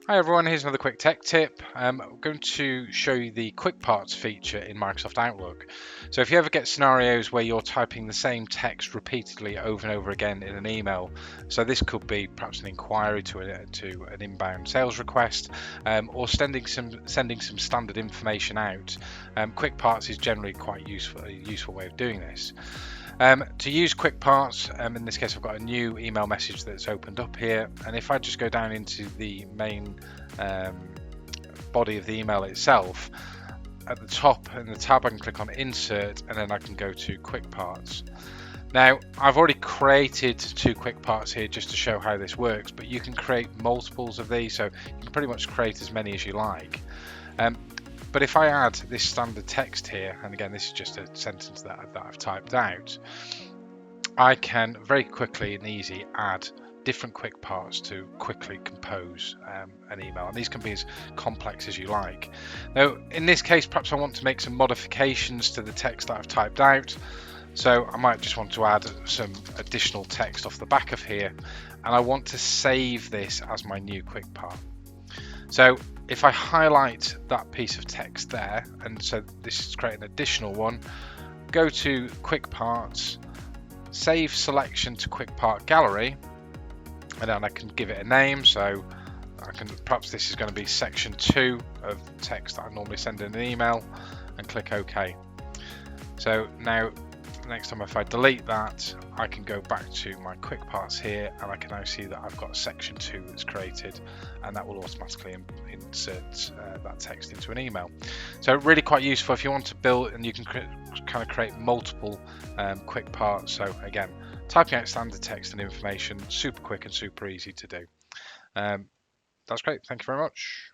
Hi everyone, here's another quick tech tip. I'm going to show you the Quick Parts feature in Microsoft Outlook. So if you ever get scenarios where you're typing the same text repeatedly over and over again in an email, so this could be perhaps an inquiry to an inbound sales request, or sending some standard information out, Quick Parts is generally quite a useful way of doing this. To use Quick Parts, in this case I've got a new email message that's opened up here, and if I just go down into the main body of the email itself, at the top in the tab I can click on Insert, and then I can go to Quick Parts. Now I've already created 2 Quick Parts here just to show how this works, but you can create multiples of these, so you can pretty much create as many as you like. But if I add this standard text here, and again this is just a sentence that I've typed out, I can very quickly and easy add different quick parts to quickly compose an email, and these can be as complex as you like. Now in this case perhaps I want to make some modifications to the text that I've typed out, so I might just want to add some additional text off the back of here, and I want to save this as my new quick part. So if I highlight that piece of text there, and so this is create an additional one, go to Quick Parts, save selection to Quick Part Gallery, and then I can give it a name. So I can, perhaps this is going to be section 2 of text that I normally send in an email, and click OK. So now next time if I delete that, I can go back to my Quick Parts here, and I can now see that I've got section 2 that's created, and that will automatically insert that text into an email. So really quite useful if you want to build, and you can kind of create multiple Quick Parts. So again, typing out standard text and information, super quick and super easy to do. That's great. Thank you very much.